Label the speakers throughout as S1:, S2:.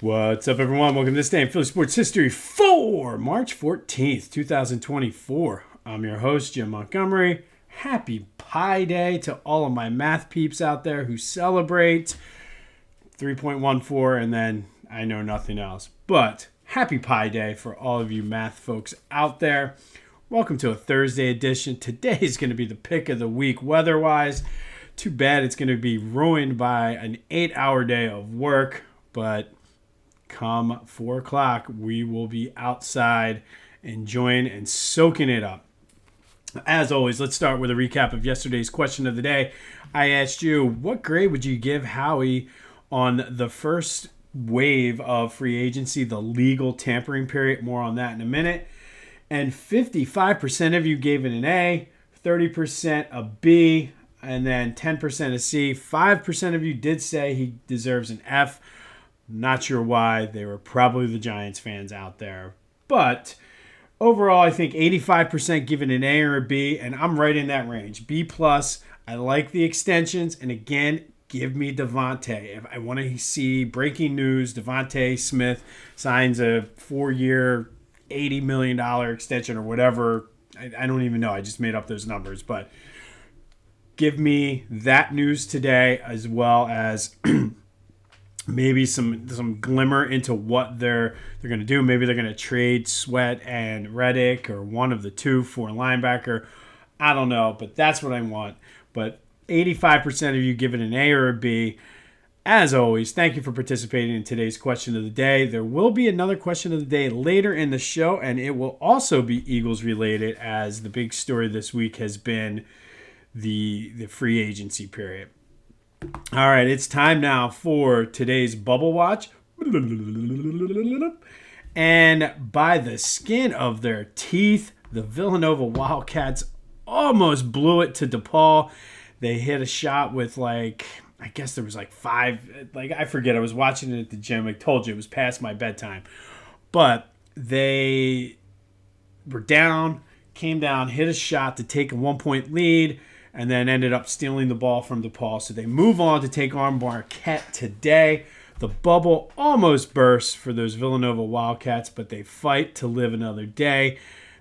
S1: What's up, everyone? Welcome to this day in Philly Sports History for March 14th, 2024. I'm your host, Jim Montgomery. Happy Pi Day to all of my math peeps out there who celebrate 3.14, and then I know nothing else. But happy Pi Day for all of you math folks out there. Welcome to a Thursday edition. Today is going to be the pick of the week weather-wise. Too bad it's going to be ruined by an 8-hour day of work, but come 4 o'clock, we will be outside enjoying and soaking it up. As always, let's start with a recap of yesterday's question of the day. I asked you, what grade would you give Howie on the first wave of free agency, the legal tampering period? More on that in a minute. And 55% of you gave it an A, 30% a B, and then 10% a C. 5% of you did say he deserves an F. Not sure why. They were probably the Giants fans out there. But overall, I think 85% give it an A or a B, and I'm right in that range. B+. I like the extensions, and again, give me Devontae. If I want to see breaking news, Devontae Smith signs a 4-year, $80 million extension or whatever. I don't even know. I just made up those numbers. But give me that news today, as well as maybe some glimmer into what they're going to do. Maybe they're going to trade Sweat and Reddick or one of the two for a linebacker. I don't know, but that's what I want. But 85% of you give it an A or a B. As always, thank you for participating in today's question of the day. There will be another question of the day later in the show, and it will also be Eagles related, as the big story this week has been the free agency period. All right, it's time now for today's Bubble Watch. And by the skin of their teeth, the Villanova Wildcats almost blew it to DePaul. They hit a shot with I guess there was 5, I forget. I was watching it at the gym. I told you it was past my bedtime. But they were down, came down, hit a shot to take a 1-point lead, and then ended up stealing the ball from DePaul. So they move on to take on Marquette today. The bubble almost burst for those Villanova Wildcats, but they fight to live another day.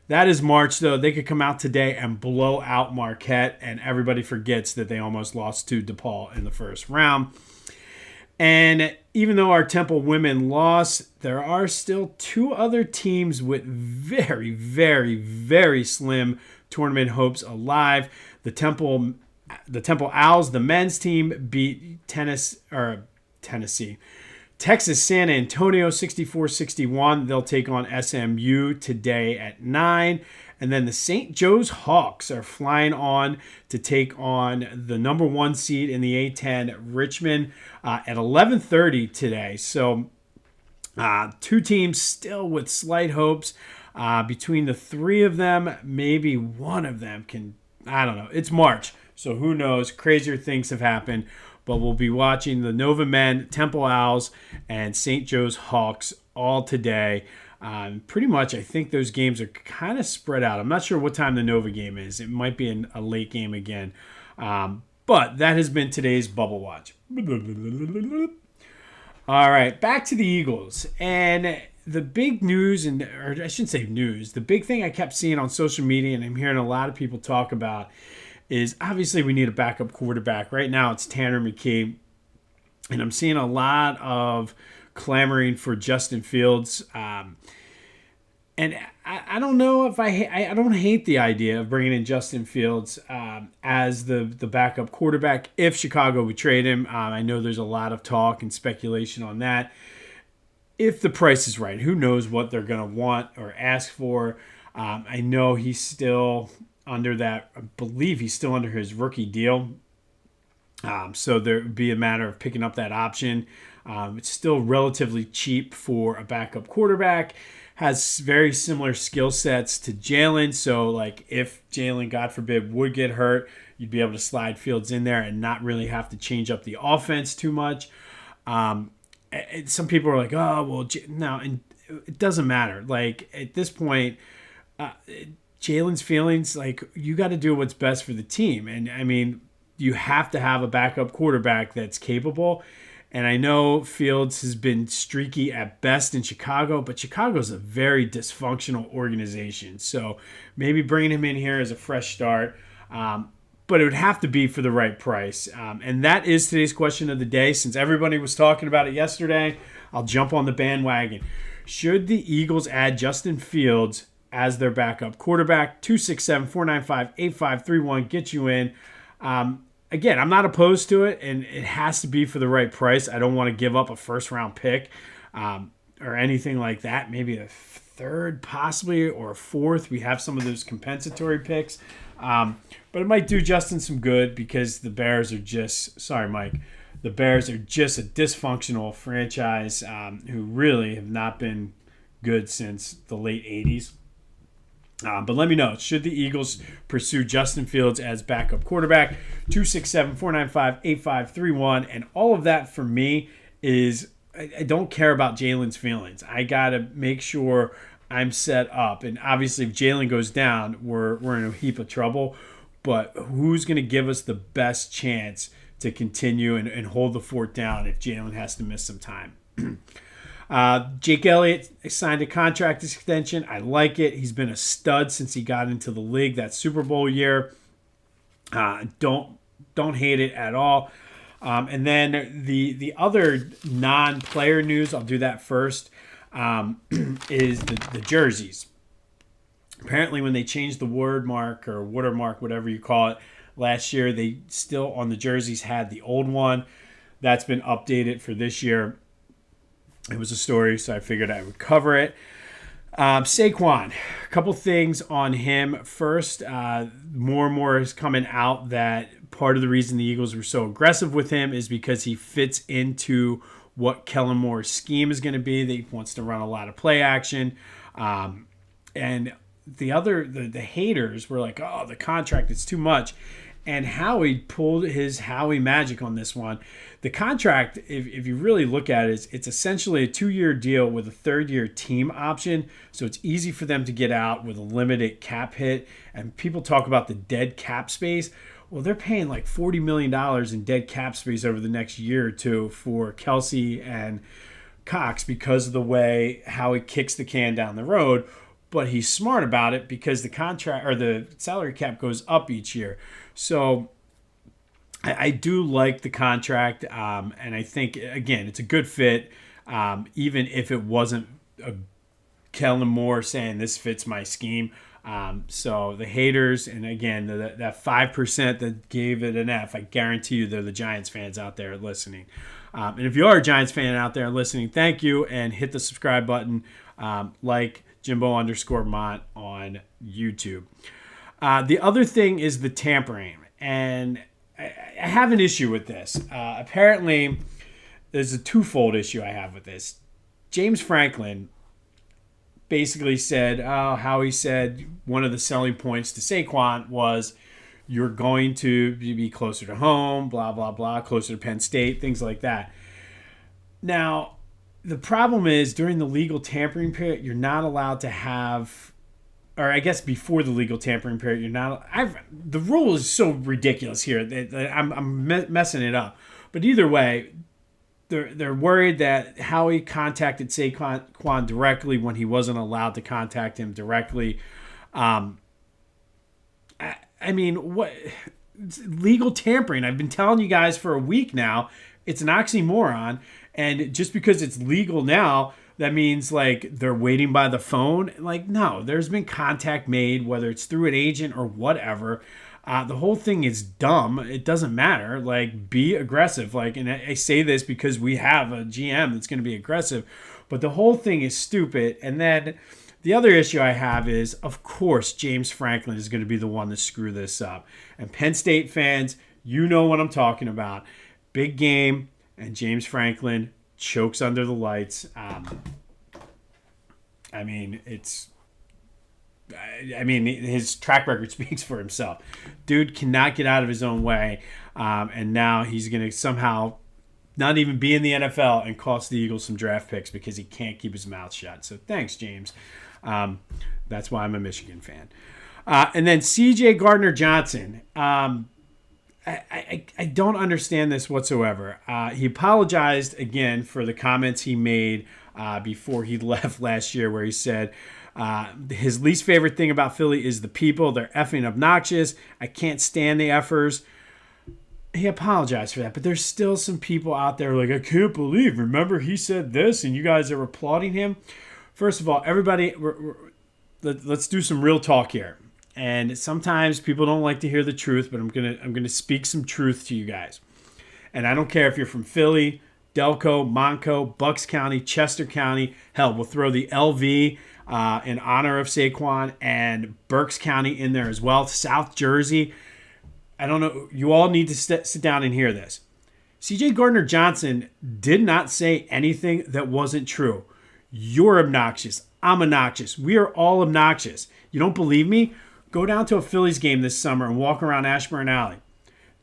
S1: That is March, though. They could come out today and blow out Marquette, and everybody forgets that they almost lost to DePaul in the first round. And even though our Temple women lost, there are still 2 other teams with very, very, very slim tournament hopes alive. The Temple Owls, the men's team, beat Texas San Antonio 64-61. They'll take on SMU today at 9. And then the St. Joe's Hawks are flying on to take on the number 1 seed in the A-10, Richmond, at 11:30 today. So 2 teams still with slight hopes. Between the 3 of them, maybe one of them can, I don't know. It's March, so who knows? Crazier things have happened. But we'll be watching the Nova men, Temple Owls, and St. Joe's Hawks all today. Pretty much, I think those games are kind of spread out. I'm not sure what time the Nova game is. It might be a late game again. But that has been today's Bubble Watch. All right, back to the Eagles. And the big news, or I shouldn't say news, the big thing I kept seeing on social media, and I'm hearing a lot of people talk about, is obviously we need a backup quarterback. Right now it's Tanner McKee, and I'm seeing a lot of clamoring for Justin Fields. And I don't know if I don't hate the idea of bringing in Justin Fields as the backup quarterback if Chicago would trade him. I know there's a lot of talk and speculation on that. If the price is right, who knows what they're going to want or ask for. I know he's still under that. I believe he's still under his rookie deal. So there would be a matter of picking up that option. It's still relatively cheap for a backup quarterback. Has very similar skill sets to Jalen. So, if Jalen, God forbid, would get hurt, you'd be able to slide Fields in there and not really have to change up the offense too much. Some people are like, oh, well, no, and it doesn't matter. At this point, Jalen's feelings, you got to do what's best for the team. And, I mean, you have to have a backup quarterback that's capable. And I know Fields has been streaky at best in Chicago, but Chicago's a very dysfunctional organization. So maybe bringing him in here as a fresh start. But it would have to be for the right price. And that is today's question of the day. Since everybody was talking about it yesterday, I'll jump on the bandwagon. Should the Eagles add Justin Fields as their backup quarterback? 267-495-8531 get you in. Again, I'm not opposed to it, and it has to be for the right price. I don't want to give up a first-round pick or anything like that. Maybe a third, possibly, or a fourth. We have some of those compensatory picks. But it might do Justin some good because the Bears are just – sorry, Mike. The Bears are just a dysfunctional franchise who really have not been good since the late 80s. But let me know, should the Eagles pursue Justin Fields as backup quarterback? 267-495-8531. And all of that for me is I don't care about Jalen's feelings. I got to make sure I'm set up. And obviously, if Jalen goes down, we're in a heap of trouble. But who's going to give us the best chance to continue and hold the fort down if Jalen has to miss some time? Jake Elliott signed a contract extension. I like it. He's been a stud since he got into the league that Super Bowl year. Don't hate it at all. And then the other non-player news, I'll do that first, is the jerseys. Apparently when they changed the wordmark or watermark, whatever you call it, last year, they still on the jerseys had the old one. That's been updated for this year. It was a story, so I figured I would cover it. Saquon, a couple things on him. First, more and more is coming out that part of the reason the Eagles were so aggressive with him is because he fits into what Kellen Moore's scheme is going to be. That he wants to run a lot of play action. And the haters were like, oh, the contract, it's too much. And Howie pulled his Howie magic on this one. The contract, if you really look at it, it's essentially a 2-year deal with a third-year team option. So it's easy for them to get out with a limited cap hit. And people talk about the dead cap space. Well, they're paying like $40 million in dead cap space over the next year or two for Kelsey and Cox because of the way Howie kicks the can down the road. But he's smart about it because the contract or the salary cap goes up each year. So I do like the contract, and I think, again, it's a good fit, even if it wasn't a Kellen Moore saying this fits my scheme. So the haters, and again, that 5% that gave it an F, I guarantee you they're the Giants fans out there listening. And if you are a Giants fan out there listening, thank you, and hit the subscribe button, like Jimbo_Mont on YouTube. The other thing is the tampering, and I have an issue with this. Apparently, there's a twofold issue I have with this. James Franklin basically said, Howie said one of the selling points to Saquon was you're going to be closer to home, blah, blah, blah, closer to Penn State, things like that. Now, the problem is during the legal tampering period, you're not allowed to have, or I guess before the legal tampering period, you're not. The rule is so ridiculous here that I'm messing it up. But either way, they're worried that Howie contacted Saquon directly when he wasn't allowed to contact him directly. I mean, what legal tampering? I've been telling you guys for a week now. It's an oxymoron, and just because it's legal now, that means like they're waiting by the phone. Like, no, there's been contact made, whether it's through an agent or whatever. The whole thing is dumb. It doesn't matter. Like, be aggressive. Like, and I say this because we have a GM that's going to be aggressive, but the whole thing is stupid. And then the other issue I have is, of course, James Franklin is going to be the one to screw this up. And Penn State fans, you know what I'm talking about. Big game, and James Franklin chokes under the lights. I mean, his track record speaks for himself. Dude cannot get out of his own way, and now he's going to somehow not even be in the NFL and cost the Eagles some draft picks because he can't keep his mouth shut. So thanks, James. That's why I'm a Michigan fan. And then C.J. Gardner-Johnson. I don't understand this whatsoever. He apologized again for the comments he made before he left last year, where he said his least favorite thing about Philly is the people. They're effing obnoxious. I can't stand the effers. He apologized for that, but there's still some people out there like, I can't believe, remember he said this and you guys are applauding him. First of all, everybody, let's do some real talk here. And sometimes people don't like to hear the truth, but I'm gonna speak some truth to you guys. And I don't care if you're from Philly, Delco, Montco, Bucks County, Chester County. Hell, we'll throw the LV in honor of Saquon and Berks County in there as well. South Jersey. I don't know. You all need to sit down and hear this. CJ Gardner-Johnson did not say anything that wasn't true. You're obnoxious. I'm obnoxious. We are all obnoxious. You don't believe me? Go down to a Phillies game this summer and walk around Ashburn Alley.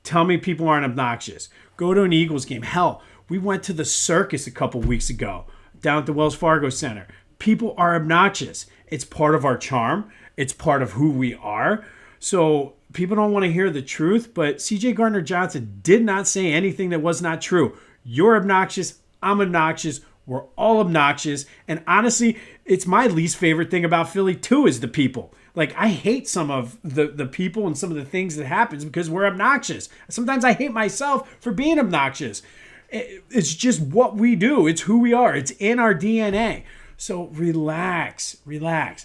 S1: Tell me people aren't obnoxious. Go to an Eagles game. Hell, we went to the circus a couple weeks ago down at the Wells Fargo Center. People are obnoxious. It's part of our charm. It's part of who we are. So people don't want to hear the truth, but CJ Gardner-Johnson did not say anything that was not true. You're obnoxious. I'm obnoxious. We're all obnoxious. And honestly, it's my least favorite thing about Philly too is the people. Like, I hate some of the people and some of the things that happens because we're obnoxious. Sometimes I hate myself for being obnoxious. It's just what we do. It's who we are. It's in our DNA. So relax.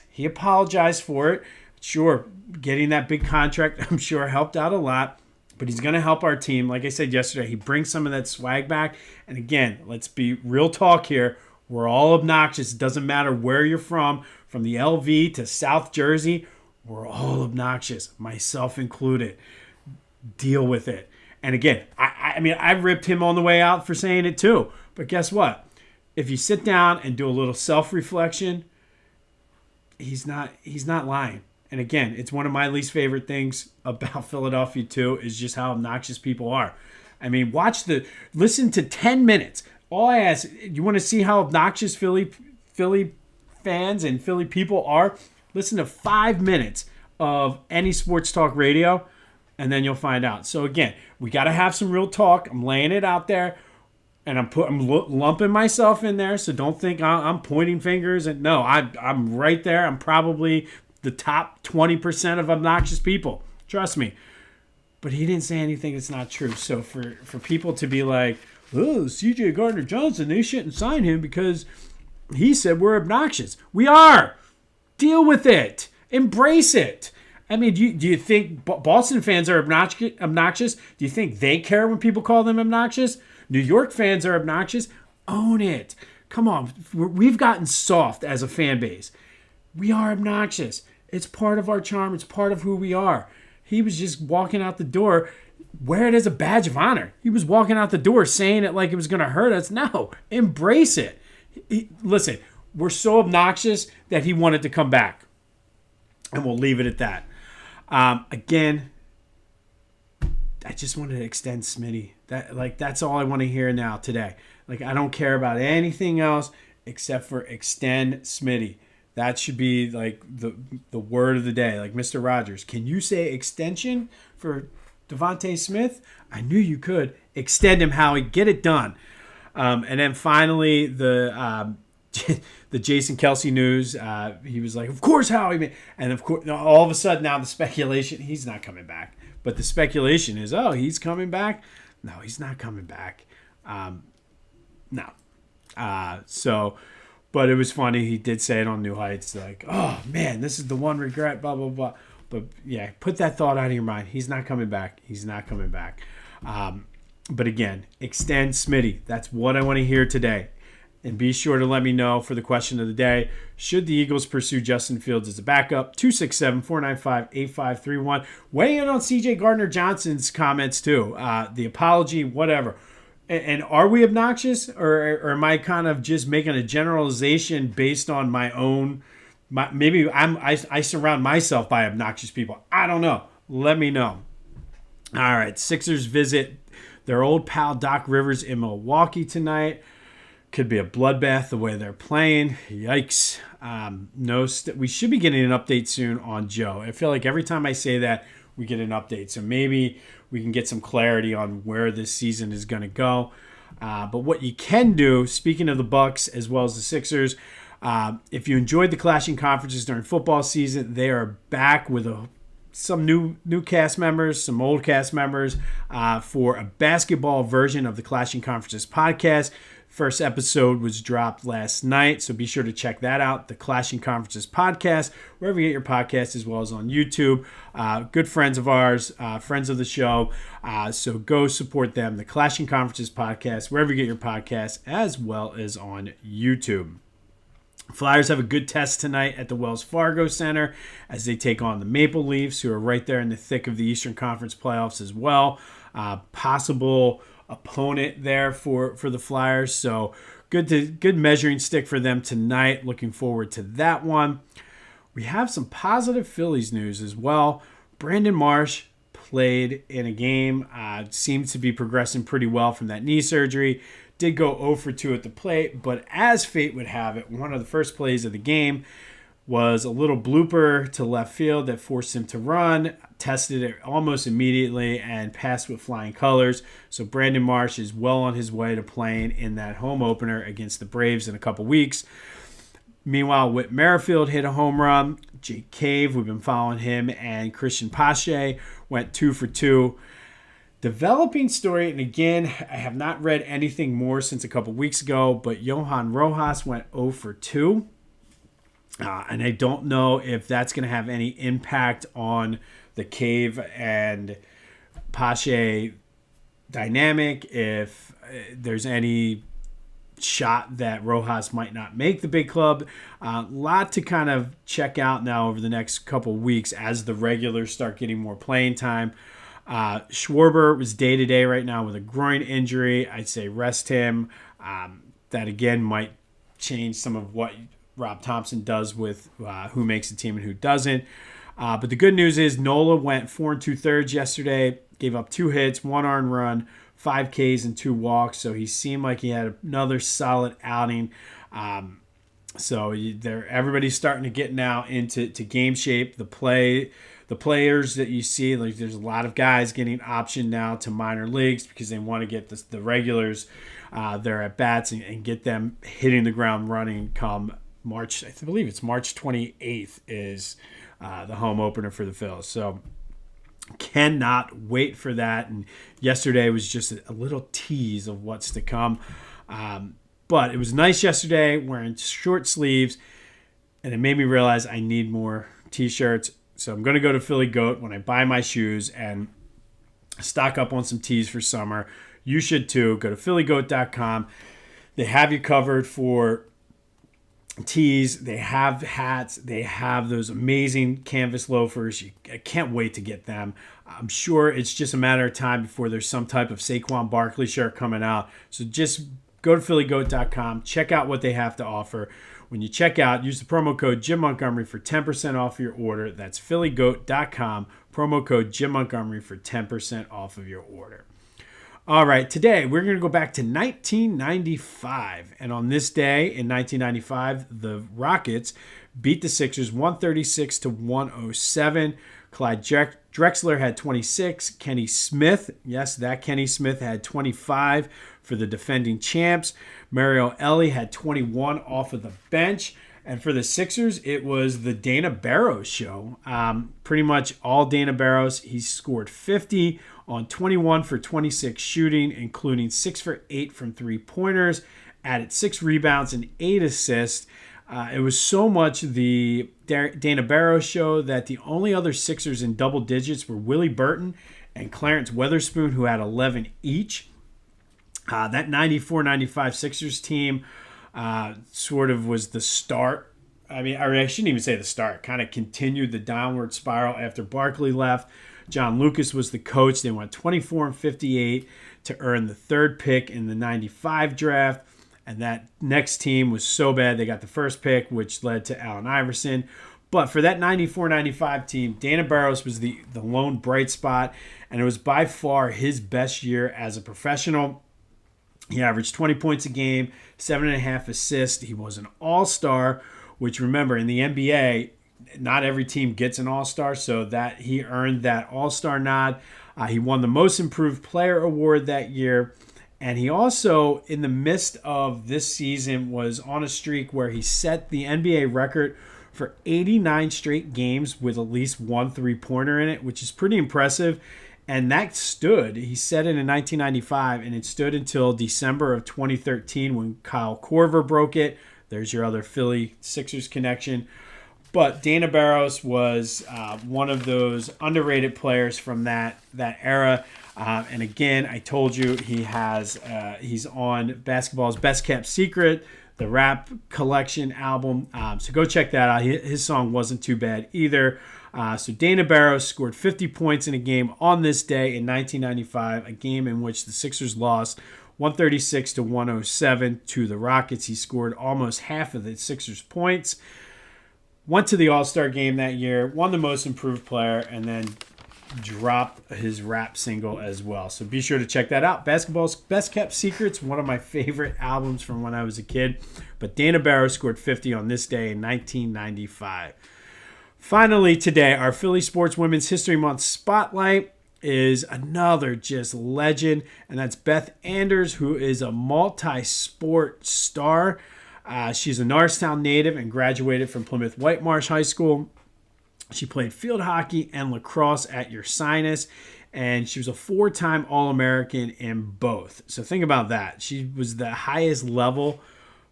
S1: He apologized for it. Sure, getting that big contract, I'm sure, helped out a lot. But he's going to help our team. Like I said yesterday, he brings some of that swag back. And again, let's be real talk here. We're all obnoxious. It doesn't matter where you're from the LV to South Jersey. We're all obnoxious, myself included. Deal with it. And again, I mean, I ripped him on the way out for saying it too. But guess what? If you sit down and do a little self-reflection, he's not lying. And again, it's one of my least favorite things about Philadelphia too, is just how obnoxious people are. I mean, listen to 10 minutes. All I ask, you want to see how obnoxious Philly fans and Philly people are? Listen to 5 minutes of any sports talk radio, and then you'll find out. So again, we got to have some real talk. I'm laying it out there, and I'm lumping myself in there. So don't think I'm pointing fingers. And no, I'm right there. I'm probably the top 20% of obnoxious people. Trust me. But he didn't say anything that's not true. So for people to be like, oh, CJ Gardner-Johnson, they shouldn't sign him because he said we're obnoxious. We are. Deal with it. Embrace it. I mean, do you think Boston fans are obnoxious? Do you think they care when people call them obnoxious? New York fans are obnoxious. Own it. Come on. We've gotten soft as a fan base. We are obnoxious. It's part of our charm. It's part of who we are. He was just walking out the door. Wear it as a badge of honor. He was walking out the door saying it like it was going to hurt us. No, embrace it. Listen, we're so obnoxious that he wanted to come back. And we'll leave it at that. Again, I just wanted to extend Smitty. That's all I want to hear now today. Like, I don't care about anything else except for extend Smitty. That should be like the word of the day. Like Mr. Rogers, can you say extension for Devontae Smith? I knew you could. Extend him, Howie. Get it done. And then finally, the Jason Kelce news. He was like, of course, Howie. And of course, all of a sudden now the speculation, he's not coming back. But the speculation is, oh, he's coming back. No, he's not coming back. No. But it was funny. He did say it on New Heights, like, oh, man, this is the one regret, blah, blah, blah. But, yeah, put that thought out of your mind. He's not coming back. He's not coming back. But, again, extend Smitty. That's what I want to hear today. And be sure to let me know for the question of the day. Should the Eagles pursue Justin Fields as a backup? 267-495-8531. Weigh in on CJ Gardner-Johnson's comments, too. The apology, whatever. And are we obnoxious, or am I kind of just making a generalization based on my own? Maybe I surround myself by obnoxious people. I don't know. Let me know. All right, Sixers visit their old pal Doc Rivers in Milwaukee tonight. Could be a bloodbath the way they're playing. Yikes. We should be getting an update soon on Joe. I feel like every time I say that, we get an update. So maybe we can get some clarity on where this season is going to go. But what you can do, speaking of the Bucks as well as the Sixers, if you enjoyed the clashing conferences during football season, they are back with some new cast members, some old cast members for a basketball version of the Clashing Conferences podcast. First episode was dropped last night, so be sure to check that out, the Clashing Conferences podcast, wherever you get your podcast, as well as on YouTube. Good friends of ours, friends of the show, so go support them, the Clashing Conferences podcast, wherever you get your podcasts, as well as on YouTube. Flyers have a good test tonight at the Wells Fargo Center as they take on the Maple Leafs, who are right there in the thick of the Eastern Conference playoffs as well. Possible opponent there for the Flyers, so good measuring stick for them tonight. Looking forward to that one. We have some positive Phillies news as well. Brandon Marsh played in a game, seems to be progressing pretty well from that knee surgery. Did go 0 for 2 at the plate, but as fate would have it, one of the first plays of the game was a little blooper to left field that forced him to run, tested it almost immediately, and passed with flying colors. So Brandon Marsh is well on his way to playing in that home opener against the Braves in a couple weeks. Meanwhile, Whit Merrifield hit a home run. Jake Cave, we've been following him, and Christian Pache went 2 for 2. Developing story, and again, I have not read anything more since a couple weeks ago, but Johan Rojas went 0 for 2. And I don't know if that's going to have any impact on the Cave and Pache dynamic, if there's any shot that Rojas might not make the big club. Lot to kind of check out now over the next couple weeks as the regulars start getting more playing time. Schwarber was day-to-day right now with a groin injury. I'd say rest him. That, again, might change some of what Rob Thompson does with who makes the team and who doesn't. But the good news is Nola went 4 2/3 yesterday, gave up 2 hits, 1 earned run, 5 Ks, and 2 walks. So he seemed like he had another solid outing. So everybody's starting to get now into game shape. The players that you see, like there's a lot of guys getting optioned now to minor leagues because they want to get the regulars their at bats and get them hitting the ground running come March. I believe it's March 28th is the home opener for the Phillies. So cannot wait for that. And yesterday was just a little tease of what's to come. But it was nice yesterday wearing short sleeves, and it made me realize I need more T-shirts. So I'm going to go to Philly Goat when I buy my shoes and stock up on some tees for summer. You should too. Go to phillygoat.com. They have you covered for tees. They have hats. They have those amazing canvas loafers. I can't wait to get them. I'm sure it's just a matter of time before there's some type of Saquon Barkley shirt coming out. So just go to phillygoat.com. Check out what they have to offer. When you check out, use the promo code Jim Montgomery for 10% off your order. That's phillygoat.com. Promo code Jim Montgomery for 10% off of your order. All right, today we're going to go back to 1995. And on this day in 1995, the Rockets beat the Sixers 136-107. Clyde Drexler had 26. Kenny Smith, yes, that Kenny Smith had 25 for the defending champs. Mario Elie had 21 off of the bench. And for the Sixers, it was the Dana Barros show. Pretty much all Dana Barros. He scored 50 on 21 for 26 shooting, including 6 for 8 from three-pointers, added 6 rebounds and 8 assists. It was so much the Dana Barros show that the only other Sixers in double digits were Willie Burton and Clarence Weatherspoon, who had 11 each. That 94-95 Sixers team sort of was the start. I shouldn't even say the start. Kind of continued the downward spiral after Barkley left. John Lucas was the coach. They went 24-58 to earn the 3rd pick in the 95 draft. And that next team was so bad they got the 1st pick, which led to Allen Iverson. But for that 94-95 team, Dana Barros was the lone bright spot, and it was by far his best year as a professional. He averaged 20 points a game, 7.5 assists. He was an all-star, which, remember, in the NBA, not every team gets an all-star, so that he earned that all-star nod. He won the most improved player award that year. And he also, in the midst of this season, was on a streak where he set the NBA record for 89 straight games with at least one three-pointer in it, which is pretty impressive. And that stood. He set it in 1995, and it stood until December of 2013 when Kyle Korver broke it. There's your other Philly Sixers connection. But Dana Barros was one of those underrated players from that era. And again, I told you he's on Basketball's Best Kept Secret, the rap collection album. So go check that out. His song wasn't too bad either. So Dana Barros scored 50 points in a game on this day in 1995, a game in which the Sixers lost 136-107 to the Rockets. He scored almost half of the Sixers' points. Went to the All-Star game that year, won the most improved player, and then dropped his rap single as well. So be sure to check that out. Basketball's Best Kept Secrets, one of my favorite albums from when I was a kid. But Dana Barros scored 50 on this day in 1995. Finally today, our Philly Sports Women's History Month Spotlight is another just legend, and that's Beth Anders, who is a multi-sport star. She's a Norristown native and graduated from Plymouth Whitemarsh High School. She played field hockey and lacrosse at Ursinus, and she was a 4-time All-American in both. So think about that. She was the highest level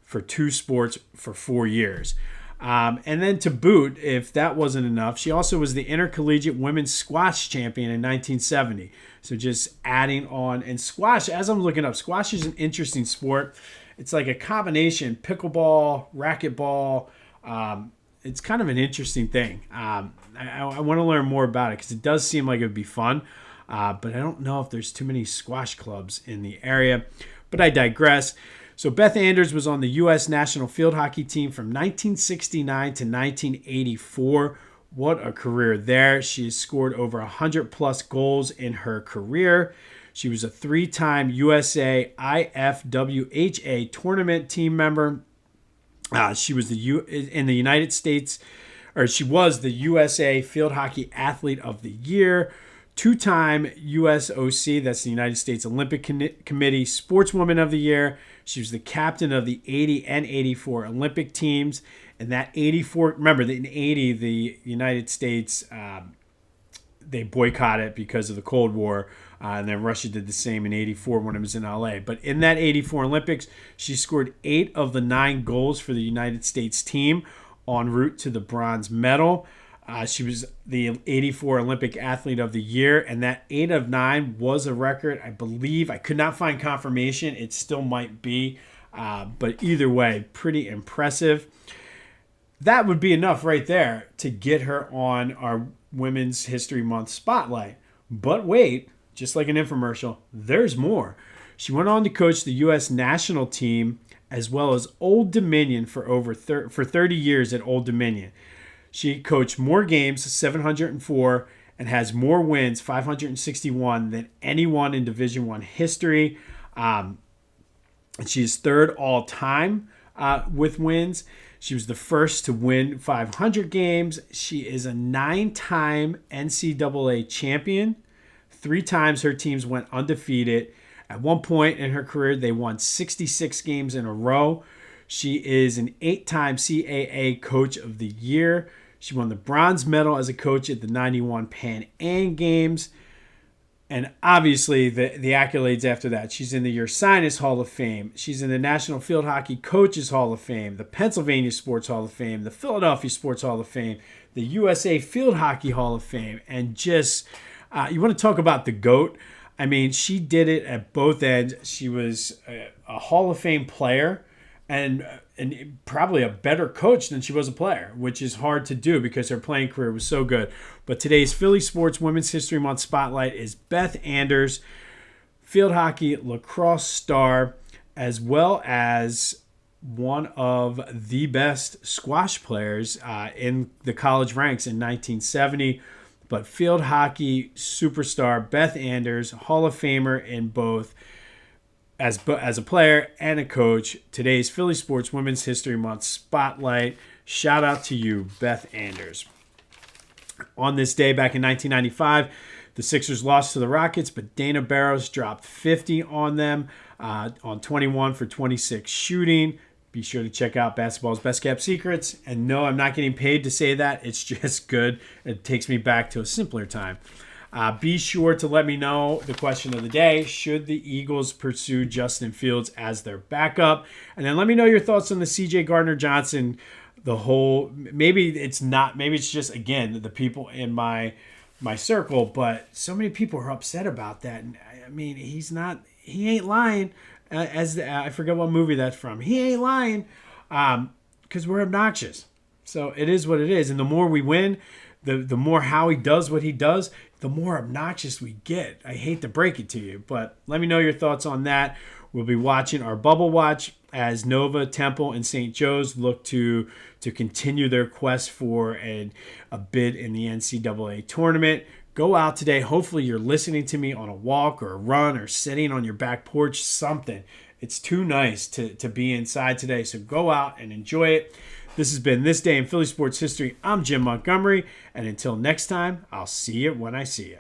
S1: for 2 sports for 4 years. And then to boot, if that wasn't enough, she also was the Intercollegiate Women's Squash Champion in 1970. So just adding on. And squash, as I'm looking up, squash is an interesting sport. It's like a combination, pickleball, racquetball. It's kind of an interesting thing. I want to learn more about it because it does seem like it would be fun. But I don't know if there's too many squash clubs in the area. But I digress. So Beth Anders was on the U.S. national field hockey team from 1969 to 1984. What a career there. She has scored over 100-plus goals in her career. She was a 3-time USA IFWHA tournament team member. She was in the United States, or she was the USA Field Hockey Athlete of the Year, 2-time USOC, that's the United States Olympic Committee Sportswoman of the Year. She was the captain of the 80 and 84 Olympic teams. And that 84, remember, in 80, the United States, they boycotted because of the Cold War. And then Russia did the same in 84 when it was in LA. But in that 84 Olympics, she scored 8 of the 9 goals for the United States team en route to the bronze medal. She was the 84 Olympic Athlete of the Year, and that 8 of 9 was a record, I believe. I could not find confirmation. It still might be. But either way, pretty impressive. That would be enough right there to get her on our Women's History Month Spotlight. But wait. Just like an infomercial, there's more. She went on to coach the U.S. national team as well as Old Dominion for 30 years at Old Dominion. She coached more games, 704, and has more wins, 561, than anyone in Division I history. She's third all-time with wins. She was the first to win 500 games. She is a 9-time NCAA champion. 3 times her teams went undefeated. At one point in her career, they won 66 games in a row. She is an 8-time CAA Coach of the Year. She won the bronze medal as a coach at the 91 Pan Am Games. And obviously, the accolades after that. She's in the Ursinus Hall of Fame. She's in the National Field Hockey Coaches Hall of Fame, the Pennsylvania Sports Hall of Fame, the Philadelphia Sports Hall of Fame, the USA Field Hockey Hall of Fame, and just... you want to talk about the GOAT? I mean, she did it at both ends. She was a Hall of Fame player and probably a better coach than she was a player, which is hard to do because her playing career was so good. But today's Philly Sports Women's History Month Spotlight is Beth Anders, field hockey lacrosse star, as well as one of the best squash players in the college ranks in 1970. But field hockey superstar Beth Anders, Hall of Famer in both as a player and a coach. Today's Philly Sports Women's History Month Spotlight. Shout out to you, Beth Anders. On this day back in 1995, the Sixers lost to the Rockets, but Dana Barros dropped 50 on them on 21 for 26 shooting. Be sure to check out Basketball's Best Kept Secrets. And no, I'm not getting paid to say that. It's just good. It takes me back to a simpler time. Be sure to let me know the question of the day. Should the Eagles pursue Justin Fields as their backup? And then let me know your thoughts on the CJ Gardner-Johnson. Maybe it's just, again, the people in my circle, but so many people are upset about that. And I mean, he ain't lying. I forget what movie that's from. He ain't lying, because we're obnoxious. So it is what it is. And the more we win, the more Howie does what he does, the more obnoxious we get. I hate to break it to you, but let me know your thoughts on that. We'll be watching our bubble watch as Nova, Temple, and St. Joe's look to continue their quest for a bid in the NCAA tournament. Go out today. Hopefully you're listening to me on a walk or a run or sitting on your back porch, something. It's too nice to be inside today, so go out and enjoy it. This has been This Day in Philly Sports History. I'm Jim Montgomery, and until next time, I'll see you when I see you.